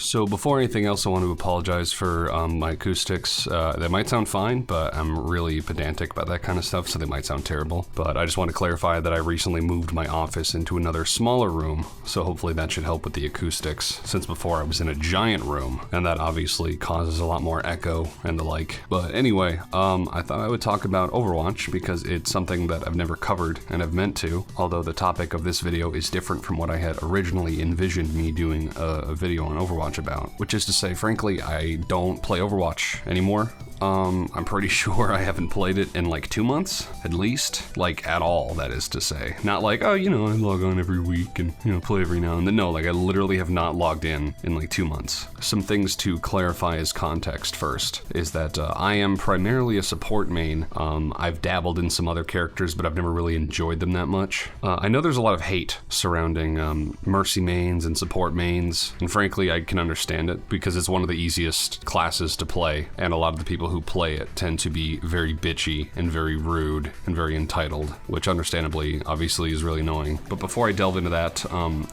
So before anything else, I want to apologize for my acoustics. They might sound fine, but I'm really pedantic about that kind of stuff, so they might sound terrible. But I just want to clarify that I recently moved my office into another smaller room, so hopefully that should help with the acoustics, since before I was in a giant room, and that obviously causes a lot more echo and the like. But anyway, I thought I would talk about Overwatch because it's something that I've never covered and I've meant to, although the topic of this video is different from what I had originally envisioned me doing a video on Overwatch about, which is to say, frankly, I don't play Overwatch anymore. I'm pretty sure I haven't played it in like 2 months, at least. Like, at all, that is to say. Not like, oh, you know, I log on every week and, you know, play every now and then. No, like, I literally have not logged in like 2 months. Some things to clarify as context first is that I am primarily a support main. I've dabbled in some other characters, but I've never really enjoyed them that much. I know there's a lot of hate surrounding Mercy mains and support mains, and frankly, I can understand it because it's one of the easiest classes to play, and a lot of the people who play it tend to be very bitchy and very rude and very entitled, which understandably obviously is really annoying. But before I delve into that,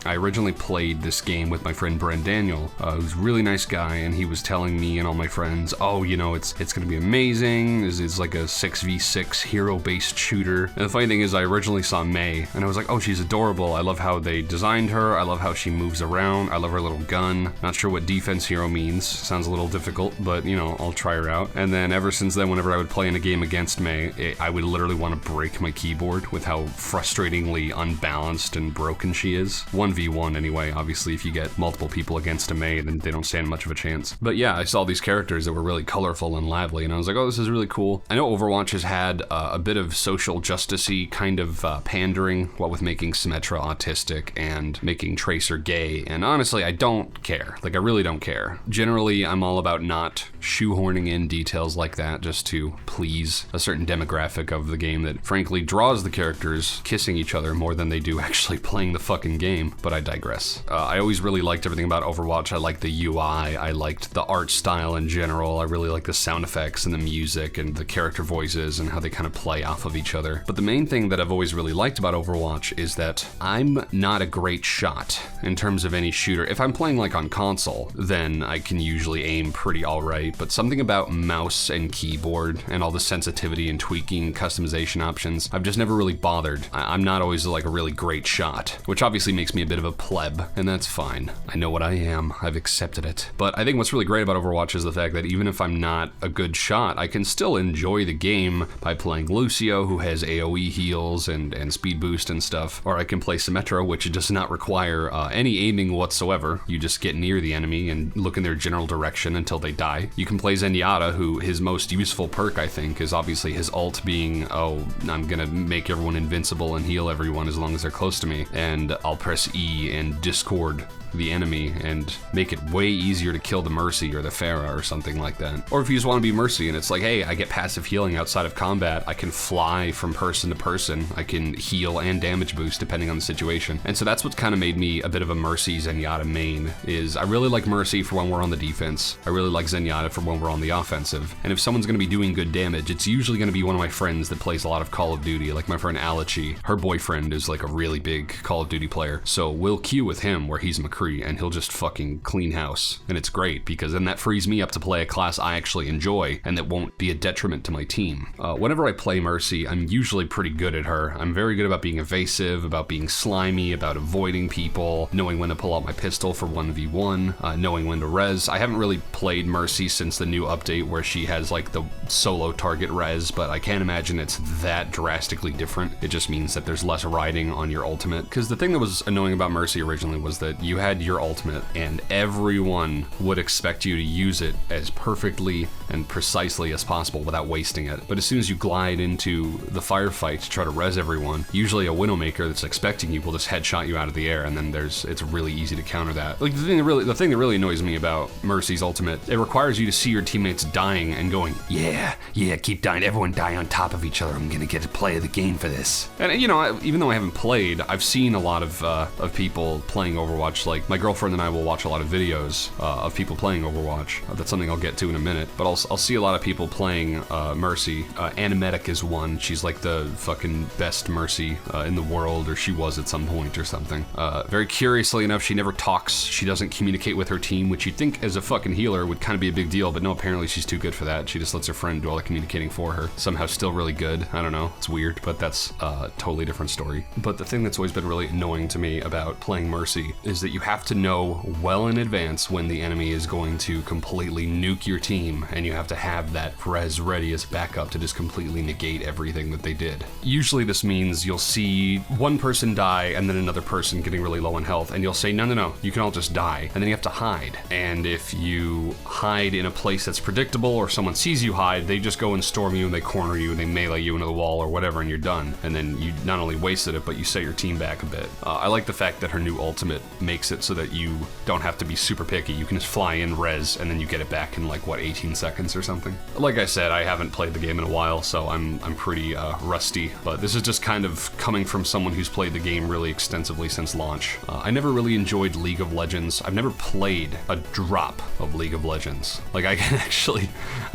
I originally played this game with my friend Brent Daniel, who's a really nice guy, and he was telling me and all my friends, oh, you know, it's gonna be amazing. It's like a 6v6 hero-based shooter. And the funny thing is I originally saw Mei and I was like, oh, she's adorable. I love how they designed her. I love how she moves around. I love her little gun. Not sure what defense hero means. Sounds a little difficult, but you know, I'll try her out. And then ever since then, whenever I would play in a game against Mei, I would literally want to break my keyboard with how frustratingly unbalanced and broken she is. 1v1 anyway. Obviously, if you get multiple people against a Mei, then they don't stand much of a chance. But yeah, I saw these characters that were really colorful and lively, and I was like, oh, this is really cool. I know Overwatch has had a bit of social justice-y kind of pandering, what with making Symmetra autistic and making Tracer gay, and honestly, I don't care. Like, I really don't care. Generally, I'm all about not shoehorning in details like that just to please a certain demographic of the game that frankly draws the characters kissing each other more than they do actually playing the fucking game, but I digress. I always really liked everything about Overwatch. I liked the UI, I liked the art style in general, I really liked the sound effects and the music and the character voices and how they kind of play off of each other. But the main thing that I've always really liked about Overwatch is that I'm not a great shot in terms of any shooter. If I'm playing like on console, then I can usually aim pretty alright, but something about mouse and keyboard and all the sensitivity and tweaking customization options, I've just never really bothered. I'm not always like a really great shot, which obviously makes me a bit of a pleb, and that's fine. I know what I am, I've accepted it. But I think what's really great about Overwatch is the fact that even if I'm not a good shot, I can still enjoy the game by playing Lucio, who has AoE heals and speed boost and stuff, or I can play Symmetra, which does not require any aiming whatsoever. You just get near the enemy and look in their general direction until they die. You can play Zenyatta, who his most useful perk, I think, is obviously his ult being, oh, I'm gonna make everyone invincible and heal everyone as long as they're close to me, and I'll press E and discord the enemy and make it way easier to kill the Mercy or the Pharah or something like that. Or if you just want to be Mercy and it's like, hey, I get passive healing outside of combat, I can fly from person to person, I can heal and damage boost depending on the situation. And so that's what's kind of made me a bit of a Mercy Zenyatta main, is I really like Mercy for when we're on the defense, I really like Zenyatta for when we're on the offensive, and if someone's going to be doing good damage, it's usually going to be one of my friends that plays a lot of Call of Duty, like my friend Alichi. Her boyfriend is like a really big Call of Duty player, so we'll queue with him where he's McCree and he'll just fucking clean house. And it's great because then that frees me up to play a class I actually enjoy and that won't be a detriment to my team. Whenever I play Mercy, I'm usually pretty good at her. I'm very good about being evasive, about being slimy, about avoiding people, knowing when to pull out my pistol for 1v1, knowing when to res. I haven't really played Mercy since the new update where she has like the solo target res, but I can't imagine it's that drastically different. It just means that there's less riding on your ultimate. Because the thing that was annoying about Mercy originally was that you had your ultimate and everyone would expect you to use it as perfectly and precisely as possible without wasting it. But as soon as you glide into the firefight to try to res everyone, usually a Widowmaker that's expecting you will just headshot you out of the air, and then it's really easy to counter that. Like the thing that really annoys me about Mercy's ultimate, it requires you to see your teammates dying and going, yeah, keep dying, everyone die on top of each other, I'm gonna get to play the game for this. And you know, even though I haven't played, I've seen a lot of people playing Overwatch, like Like, my girlfriend and I will watch a lot of videos of people playing Overwatch. That's something I'll get to in a minute. But I'll see a lot of people playing Mercy. Animatic is one. She's like the fucking best Mercy in the world, or she was at some point or something. Very curiously enough, she never talks. She doesn't communicate with her team, which you'd think as a fucking healer would kind of be a big deal, but no, apparently she's too good for that. She just lets her friend do all the communicating for her. Somehow still really good. I don't know. It's weird, but that's a totally different story. But the thing that's always been really annoying to me about playing Mercy is that you have to know well in advance when the enemy is going to completely nuke your team, and you have to have that res ready as backup to just completely negate everything that they did. Usually this means you'll see one person die and then another person getting really low in health, and you'll say, no, you can all just die, and then you have to hide. And if you hide in a place that's predictable, or someone sees you hide, they just go and storm you and they corner you and they melee you into the wall or whatever, and you're done. And then you not only wasted it, but you set your team back a bit. I like the fact that her new ultimate makes it so that you don't have to be super picky. You can just fly in, res, and then you get it back in like, what, 18 seconds or something? Like I said, I haven't played the game in a while, so I'm pretty rusty, but this is just kind of coming from someone who's played the game really extensively since launch. I never really enjoyed League of Legends. I've never played a drop of League of Legends. Like, I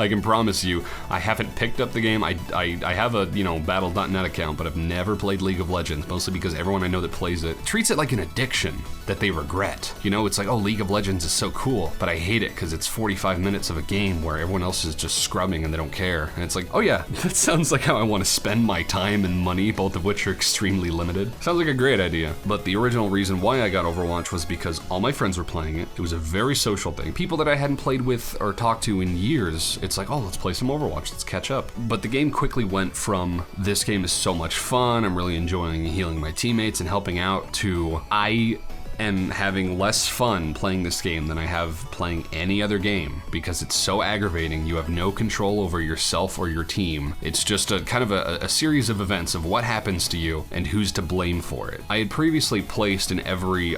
can promise you, I haven't picked up the game. I have a, Battle.net account, but I've never played League of Legends, mostly because everyone I know that plays it treats it like an addiction that they regret. It's like, oh, League of Legends is so cool, but I hate it because it's 45 minutes of a game where everyone else is just scrubbing and they don't care. And it's like, oh yeah, that sounds like how I want to spend my time and money, both of which are extremely limited. Sounds like a great idea. But the original reason why I got Overwatch was because all my friends were playing it. It was a very social thing. People that I hadn't played with or talked to in years, it's like, oh, let's play some Overwatch, let's catch up. But the game quickly went from, this game is so much fun, I'm really enjoying healing my teammates and helping out, to I am having less fun playing this game than I have playing any other game because it's so aggravating. You have no control over yourself or your team. It's just a kind of a series of events of what happens to you and who's to blame for it. I had previously placed in every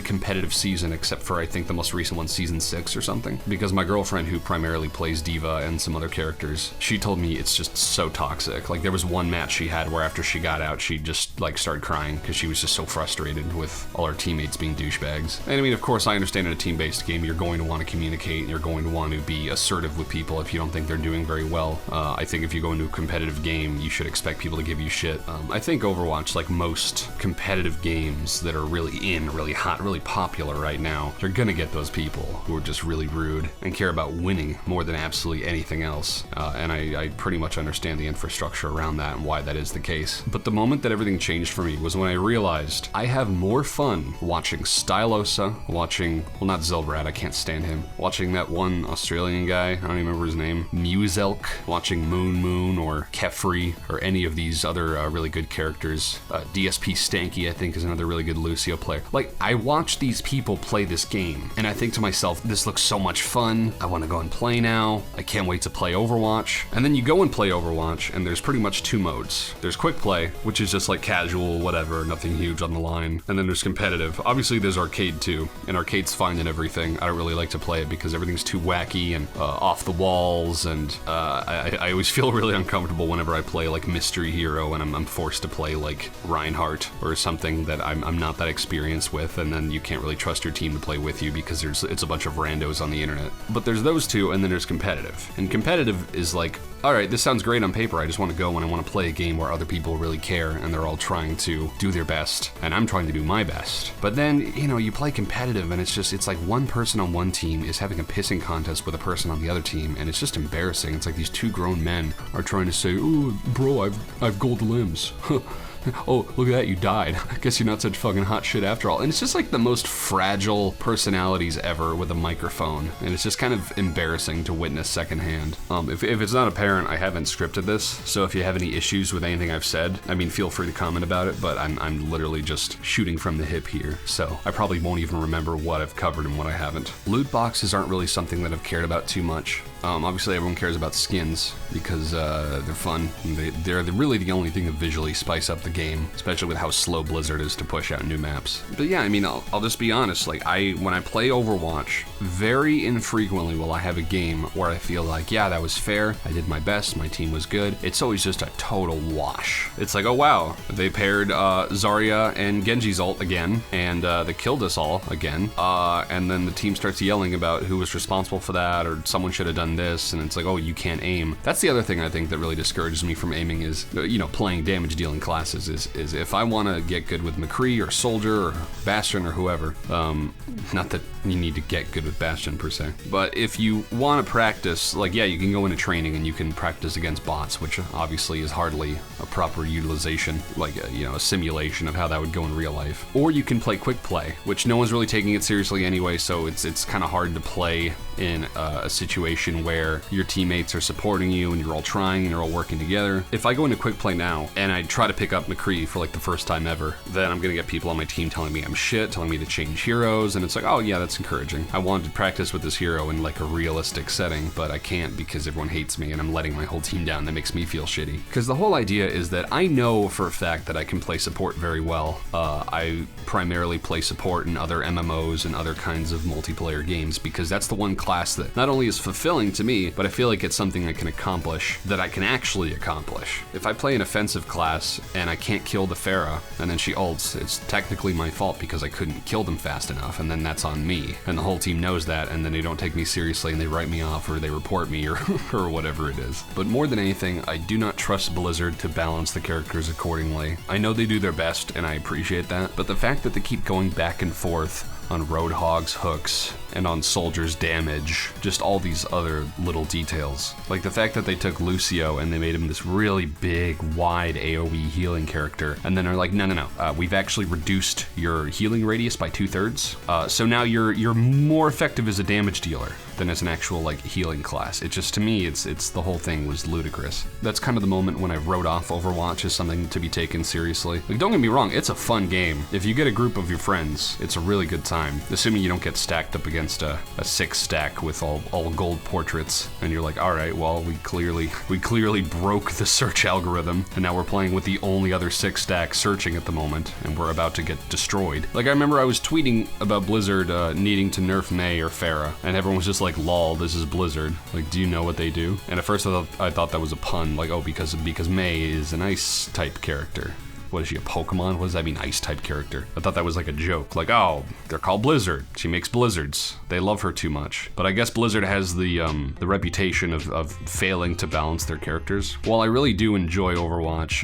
competitive season except for I think the most recent one, season 6 or something, because my girlfriend, who primarily plays D.Va and some other characters, she told me it's just so toxic. Like, there was one match she had where after she got out, she just like started crying because she was just so frustrated with all her teammates being douchebags. And I mean, of course, I understand in a team-based game, you're going to want to communicate and you're going to want to be assertive with people if you don't think they're doing very well. I think if you go into a competitive game, you should expect people to give you shit. I think Overwatch, like most competitive games that are really hot, really popular right now, you're gonna get those people who are just really rude and care about winning more than absolutely anything else. And I pretty much understand the infrastructure around that and why that is the case. But the moment that everything changed for me was when I realized I have more fun watching Stylosa, watching, well, not Zelbrad, I can't stand him, watching that one Australian guy, I don't even remember his name, Muselk, watching Moon or Kefri, or any of these other really good characters. DSP Stanky, I think, is another really good Lucio player. Like, I watch these people play this game, and I think to myself, this looks so much fun, I want to go and play now, I can't wait to play Overwatch. And then you go and play Overwatch, and there's pretty much two modes. There's quick play, which is just like casual, whatever, nothing huge on the line, and then there's competitive. Obviously there's arcade too, and arcade's fine and everything. I don't really like to play it because everything's too wacky and off the walls, and I always feel really uncomfortable whenever I play like Mystery Hero and I'm forced to play like Reinhardt or something that I'm not that experienced with, and then you can't really trust your team to play with you because it's a bunch of randos on the internet. But there's those two, and then there's competitive. And competitive is like, all right, this sounds great on paper, I just want to go and I want to play a game where other people really care and they're all trying to do their best, and I'm trying to do my best. But then, you play competitive and it's like one person on one team is having a pissing contest with a person on the other team, and it's just embarrassing. It's like these two grown men are trying to say, oh, bro, I've gold limbs. Oh, look at that, you died. I guess you're not such fucking hot shit after all. And it's just like the most fragile personalities ever with a microphone, and it's just kind of embarrassing to witness secondhand. If it's not apparent, I haven't scripted this, so if you have any issues with anything I've said, I mean, feel free to comment about it, but I'm literally just shooting from the hip here, so I probably won't even remember what I've covered and what I haven't. Loot boxes aren't really something that I've cared about too much. Obviously everyone cares about skins because they're fun. They're really the only thing that visually spice up the a game, especially with how slow Blizzard is to push out new maps. But yeah, I mean, I'll just be honest, like when I play Overwatch, very infrequently will I have a game where I feel like, yeah, that was fair, I did my best, my team was good. It's always just a total wash. It's like, oh wow, they paired Zarya and Genji's ult again, and they killed us all again, and then the team starts yelling about who was responsible for that, or someone should have done this, and it's like, oh, you can't aim. That's the other thing I think that really discourages me from aiming is, playing damage dealing classes is if I want to get good with McCree or Soldier or Bastion or whoever, not that you need to get good with Bastion per se, but if you want to practice, like, yeah, you can go into training and you can practice against bots, which obviously is hardly a proper utilization, like a simulation of how that would go in real life. Or you can play quick play, which no one's really taking it seriously anyway, so it's kind of hard to play in a situation where your teammates are supporting you and you're all trying and you're all working together. If I go into quick play now and I try to pick up McCree for like the first time ever, then I'm gonna get people on my team telling me I'm shit, telling me to change heroes, and it's like, oh yeah, that's encouraging. I wanted to practice with this hero in like a realistic setting, but I can't because everyone hates me and I'm letting my whole team down. That makes me feel shitty. Because the whole idea is that I know for a fact that I can play support very well. I primarily play support in other MMOs and other kinds of multiplayer games because that's the one class that not only is fulfilling to me, but I feel like it's something I can accomplish, that I can actually accomplish. If I play an offensive class and I can't kill the Pharah and then she ults, it's technically my fault because I couldn't kill them fast enough, and then that's on me. And the whole team knows that, and then they don't take me seriously and they write me off or they report me or whatever it is. But more than anything, I do not trust Blizzard to balance the characters accordingly. I know they do their best and I appreciate that, but the fact that they keep going back and forth on Roadhog's hooks and on Soldier's damage, just all these other little details. Like the fact that they took Lucio and they made him this really big, wide AoE healing character, and then are like, no, we've actually reduced your healing radius by 2/3. So now you're more effective as a damage dealer than as an actual like healing class. It just, to me, it's the whole thing was ludicrous. That's kind of the moment when I wrote off Overwatch as something to be taken seriously. Like, don't get me wrong, it's a fun game. If you get a group of your friends, it's a really good time. Assuming you don't get stacked up against a 6-stack with all gold portraits, and you're like, all right, well, we clearly broke the search algorithm, and now we're playing with the only other 6-stack searching at the moment, and we're about to get destroyed. Like, I remember I was tweeting about Blizzard needing to nerf Mei or Pharah, and everyone was just like, lol, this is Blizzard. Like, do you know what they do? And at first I thought that was a pun, like, oh, because Mei is an ice type character. What is she, a Pokemon? What does that mean, ice type character? I thought that was like a joke, like, oh, they're called Blizzard. She makes blizzards. They love her too much. But I guess Blizzard has the reputation of failing to balance their characters. While I really do enjoy Overwatch,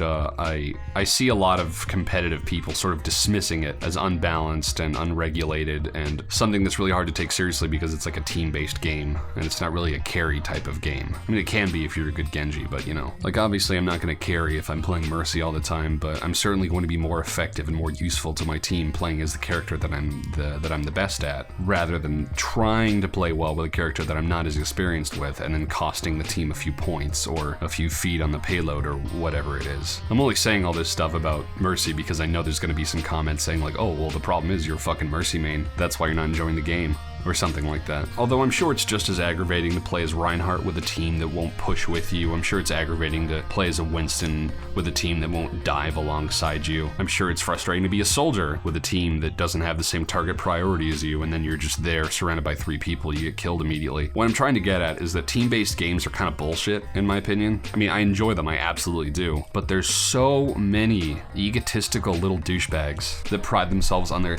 I see a lot of competitive people sort of dismissing it as unbalanced and unregulated and something that's really hard to take seriously because it's like a team-based game and it's not really a carry type of game. I mean, it can be if you're a good Genji, but like obviously I'm not gonna carry if I'm playing Mercy all the time, but I'm certainly going to be more effective and more useful to my team playing as the character that I'm the best at, rather than trying to play well with a character that I'm not as experienced with and then costing the team a few points or a few feet on the payload or whatever it is. I'm only saying all this stuff about Mercy because I know there's going to be some comments saying like, oh, well, the problem is you're a fucking Mercy main. That's why you're not enjoying the game. Or something like that. Although I'm sure it's just as aggravating to play as Reinhardt with a team that won't push with you. I'm sure it's aggravating to play as a Winston with a team that won't dive alongside you. I'm sure it's frustrating to be a Soldier with a team that doesn't have the same target priority as you, and then you're just there surrounded by 3 people, you get killed immediately. What I'm trying to get at is that team-based games are kind of bullshit, in my opinion. I mean, I enjoy them, I absolutely do, but there's so many egotistical little douchebags that pride themselves on their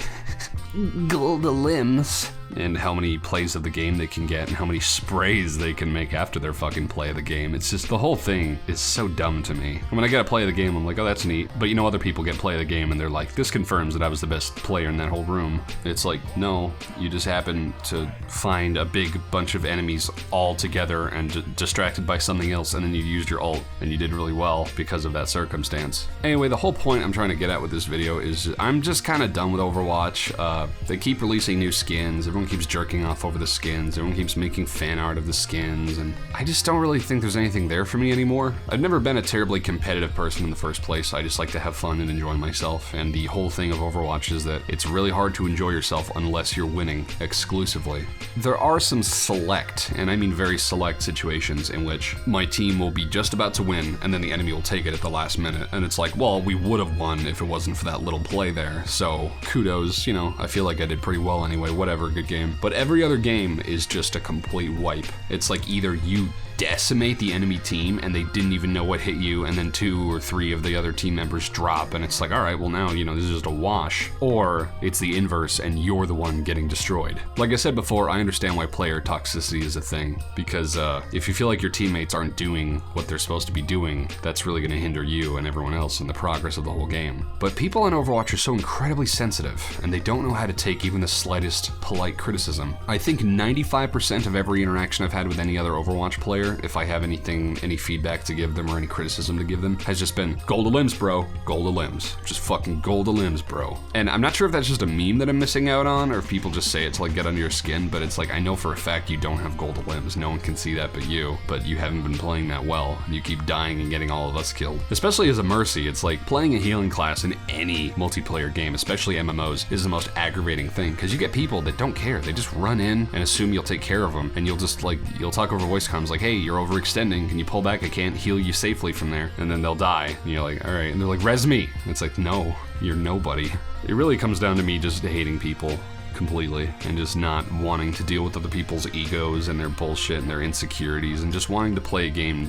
gold limbs and how many plays of the game they can get and how many sprays they can make after their fucking play of the game. It's just, the whole thing is so dumb to me. And when I get a play of the game, I'm like, oh, that's neat. But other people get play of the game and they're like, this confirms that I was the best player in that whole room. It's like, no, you just happen to find a big bunch of enemies all together and distracted by something else, and then you used your ult and you did really well because of that circumstance. Anyway, the whole point I'm trying to get at with this video is I'm just kind of done with Overwatch. They keep releasing new skins. everyone keeps jerking off over the skins, everyone keeps making fan art of the skins, and I just don't really think there's anything there for me anymore. I've never been a terribly competitive person in the first place. I just like to have fun and enjoy myself, and the whole thing of Overwatch is that it's really hard to enjoy yourself unless you're winning exclusively. There are some select, and I mean very select situations in which my team will be just about to win and then the enemy will take it at the last minute, and it's like, well, we would have won if it wasn't for that little play there, so kudos, you know, I feel like I did pretty well anyway, whatever, good game. But every other game is just a complete wipe. It's like either you decimate the enemy team and they didn't even know what hit you, and then 2 or 3 of the other team members drop, and it's like, all right, well now, you know, this is just a wash. Or it's the inverse and you're the one getting destroyed. Like I said before, I understand why player toxicity is a thing, because if you feel like your teammates aren't doing what they're supposed to be doing, that's really going to hinder you and everyone else in the progress of the whole game. But people on Overwatch are so incredibly sensitive, and they don't know how to take even the slightest polite criticism. I think 95% of every interaction I've had with any other Overwatch player, if I have any feedback to give them or any criticism to give them, has just been, gold of limbs, bro, gold of limbs. Just fucking gold of limbs, bro. And I'm not sure if that's just a meme that I'm missing out on, or if people just say it to like get under your skin, but it's like, I know for a fact you don't have gold of limbs. No one can see that but you haven't been playing that well, and you keep dying and getting all of us killed. Especially as a Mercy, it's like playing a healing class in any multiplayer game, especially MMOs, is the most aggravating thing, because you get people that don't care. They just run in and assume you'll take care of them, and you'll talk over voice comms like, hey, you're overextending, can you pull back? I can't heal you safely from there. And then they'll die, and you're like, all right, and they're like, res me. And it's like, no, you're nobody. It really comes down to me just hating people completely and just not wanting to deal with other people's egos and their bullshit and their insecurities, and just wanting to play a game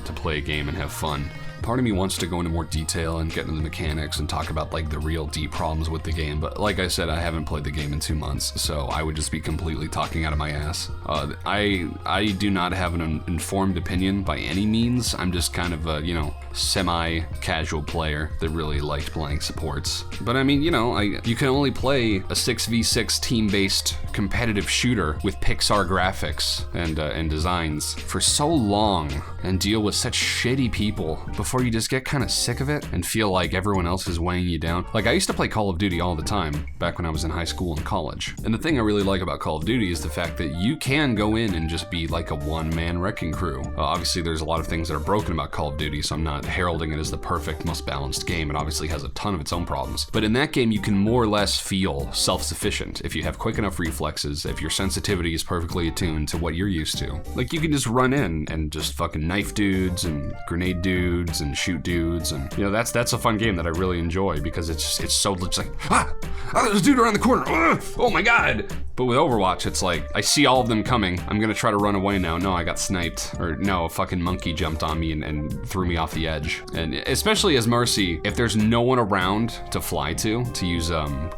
and have fun. Part of me wants to go into more detail and get into the mechanics and talk about like the real deep problems with the game, but like I said, I haven't played the game in 2 months, so I would just be completely talking out of my ass. I do not have an informed opinion by any means. I'm just kind of a, you know, semi-casual player that really liked playing supports. But I mean, you know, you can only play a 6v6 team-based competitive shooter with Pixar graphics and designs for so long and deal with such shitty people before you just get kind of sick of it and feel like everyone else is weighing you down. Like, I used to play Call of Duty all the time back when I was in high school and college. And the thing I really like about Call of Duty is the fact that you can go in and just be like a one-man wrecking crew. Obviously, there's a lot of things that are broken about Call of Duty, so I'm not heralding it as the perfect, most balanced game. It obviously has a ton of its own problems. But in that game, you can more or less feel self-sufficient if you have quick enough reflexes, if your sensitivity is perfectly attuned to what you're used to. Like, you can just run in and just fucking knife dudes and grenade dudes and shoot dudes, and you know, that's a fun game that I really enjoy because it's so just like, there's a dude around the corner, oh my god. But with Overwatch, it's like, I see all of them coming, I'm gonna try to run away now, no, I got sniped, or no, a fucking monkey jumped on me and threw me off the edge. And especially as Mercy, if there's no one around to fly to use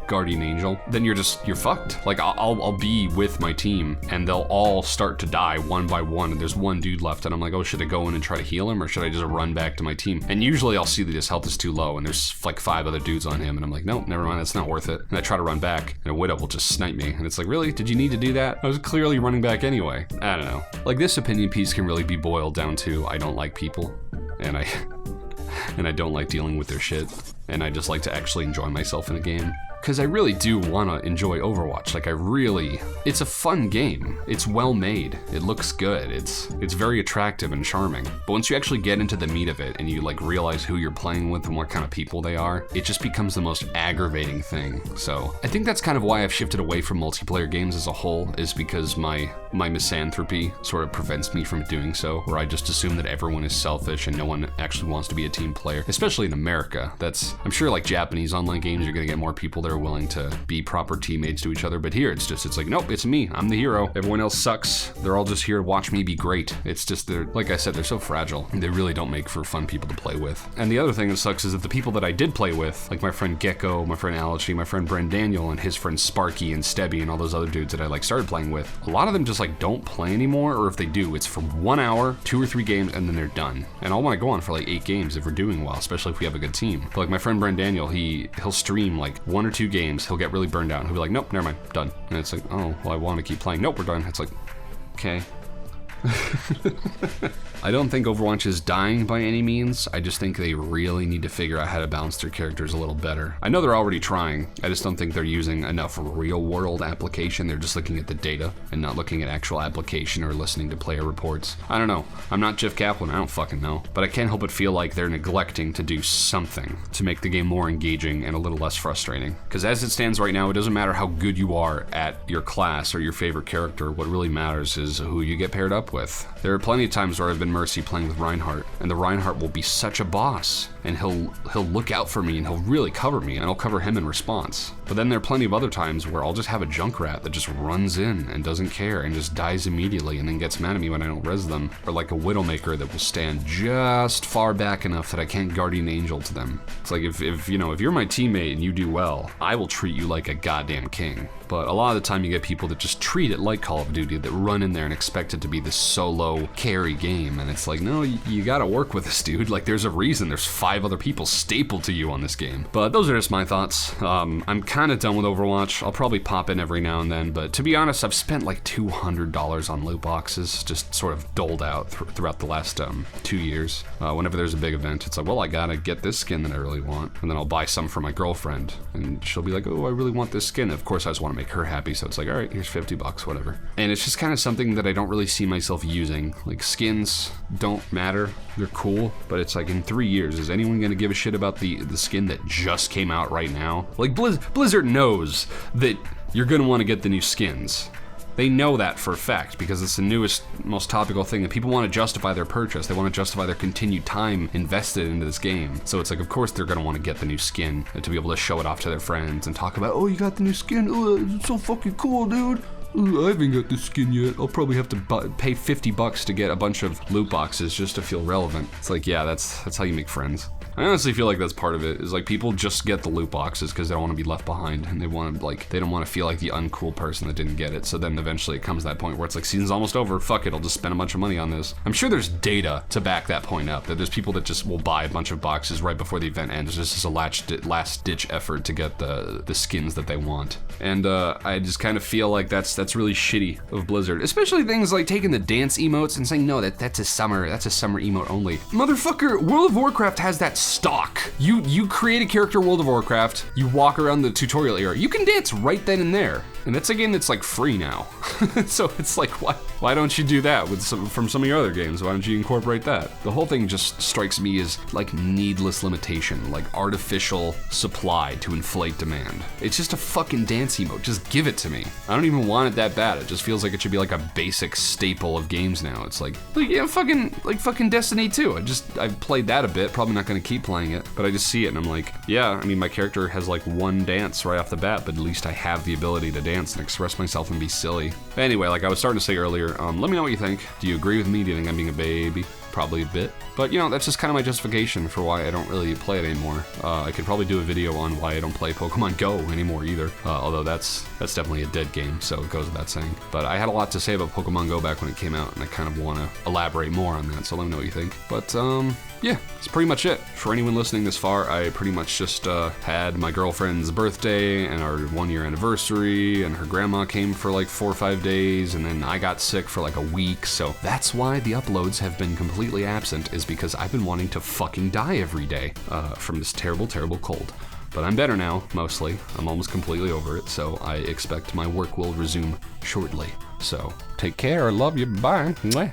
Guardian Angel, then you're fucked. Like, I'll be with my team and they'll all start to die one by one, and there's one dude left, and I'm like, oh, should I go in and try to heal him, or should I just run back to my team? And usually I'll see that his health is too low and there's like 5 other dudes on him, and I'm like, nope, never mind, that's not worth it. And I try to run back and a Widow will just snipe me, and it's like, really? Did you need to do that? I was clearly running back anyway. I don't know. Like, this opinion piece can really be boiled down to, I don't like people, and I don't like dealing with their shit, and I just like to actually enjoy myself in the game. Because I really do want to enjoy Overwatch. Like, it's a fun game. It's well made. It looks good. It's very attractive and charming. But once you actually get into the meat of it and you like realize who you're playing with and what kind of people they are, it just becomes the most aggravating thing. So I think that's kind of why I've shifted away from multiplayer games as a whole, is because my misanthropy sort of prevents me from doing so, where I just assume that everyone is selfish and no one actually wants to be a team player, especially in America. I'm sure like Japanese online games, you're gonna get more people that are willing to be proper teammates to each other, but here it's like, nope, it's me, I'm the hero, everyone else sucks, they're all just here to watch me be great. It's just, like I said, they're so fragile, they really don't make for fun people to play with. And the other thing that sucks is that the people that I did play with, like my friend Gecko, my friend Alachi, my friend Bren Daniel, and his friend Sparky and Stebby and all those other dudes that I like started playing with, a lot of them just like don't play anymore, or if they do, it's for 1 hour, 2 or 3 games, and then they're done. And I'll want to go on for like 8 games if we're doing well, especially if we have a good team. But like my friend Bren Daniel, he'll stream like 1 or 2 games, he'll get really burned out, and he'll be like, nope, never mind, done. And it's like, oh, well, I want to keep playing. Nope, we're done. It's like, okay. I don't think Overwatch is dying by any means. I just think they really need to figure out how to balance their characters a little better. I know they're already trying. I just don't think they're using enough real world application. They're just looking at the data and not looking at actual application or listening to player reports. I don't know. I'm not Jeff Kaplan. I don't fucking know. But I can't help but feel like they're neglecting to do something to make the game more engaging and a little less frustrating. Because as it stands right now, it doesn't matter how good you are at your class or your favorite character. What really matters is who you get paired up with. There are plenty of times where I've been Mercy playing with Reinhardt, and the Reinhardt will be such a boss, and he'll look out for me and he'll really cover me, and I'll cover him in response. But then there are plenty of other times where I'll just have a Junkrat that just runs in and doesn't care and just dies immediately and then gets mad at me when I don't res them, or like a Widowmaker that will stand just far back enough that I can't Guardian Angel to them. It's like if you're my teammate and you do well, I will treat you like a goddamn king. But a lot of the time you get people that just treat it like Call of Duty, that run in there and expect it to be this solo carry game, and it's like, no, you gotta work with this dude. Like, there's a reason there's 5 other people stapled to you on this game. But those are just my thoughts. I'm kind of done with Overwatch. I'll probably pop in every now and then, but to be honest, I've spent like $200 on loot boxes, just sort of doled out throughout the last 2 years. Whenever there's a big event, it's like, well, I gotta get this skin that I really want, and then I'll buy some for my girlfriend, and she'll be like, oh, I really want this skin. And of course, I just want to make her happy, so it's like, all right, here's $50, whatever. And it's just kind of something that I don't really see myself using. Like, skins don't matter, they're cool, but it's like, in 3 years, is anyone gonna give a shit about the skin that just came out right now? Like, Blizzard knows that you're gonna want to get the new skins. They know that for a fact because it's the newest, most topical thing that people want to justify their purchase. They want to justify their continued time invested into this game. So it's like, of course they're going to want to get the new skin and to be able to show it off to their friends and talk about, oh, you got the new skin? Oh, it's so fucking cool, dude. I haven't got the skin yet. I'll probably have to pay $50 to get a bunch of loot boxes just to feel relevant. It's like, yeah, that's how you make friends. I honestly feel like that's part of it, is like people just get the loot boxes because they don't want to be left behind, and they don't want to feel like the uncool person that didn't get it. So then eventually it comes to that point where it's like, season's almost over, fuck it, I'll just spend a bunch of money on this. I'm sure there's data to back that point up, that there's people that just will buy a bunch of boxes right before the event ends, just as a last ditch effort to get the skins that they want. And I just kind of feel like that's really shitty of Blizzard, especially things like taking the dance emotes and saying, no, that's a summer emote only. Motherfucker, World of Warcraft has that stock. You create a character in World of Warcraft, you walk around the tutorial area, you can dance right then and there. And that's a game that's like free now. So it's like, why don't you do that from some of your other games? Why don't you incorporate that? The whole thing just strikes me as like needless limitation, like artificial supply to inflate demand. It's just a fucking dance emote, just give it to me. I don't even want it that bad. It just feels like it should be like a basic staple of games now. It's like yeah, fucking Destiny 2. I've played that a bit, probably not gonna keep playing it, but I just see it and I'm like, yeah, I mean, my character has like one dance right off the bat, but at least I have the ability to dance and express myself and be silly. Anyway, like I was starting to say earlier, let me know what you think. Do you agree with me? Do you think I'm being a baby? Probably a bit. But you know, that's just kind of my justification for why I don't really play it anymore. I could probably do a video on why I don't play Pokemon Go anymore either. Although that's definitely a dead game, so it goes without saying. But I had a lot to say about Pokemon Go back when it came out, and I kind of want to elaborate more on that, so let me know what you think. But yeah, that's pretty much it. For anyone listening this far, I pretty much just had my girlfriend's birthday and our 1-year anniversary, and her grandma came for like 4 or 5 days, and then I got sick for like a week, so that's why the uploads have been completely absent, is because I've been wanting to fucking die every day from this terrible, terrible cold. But I'm better now, mostly. I'm almost completely over it, so I expect my work will resume shortly. So, take care, love you, bye. Mwah.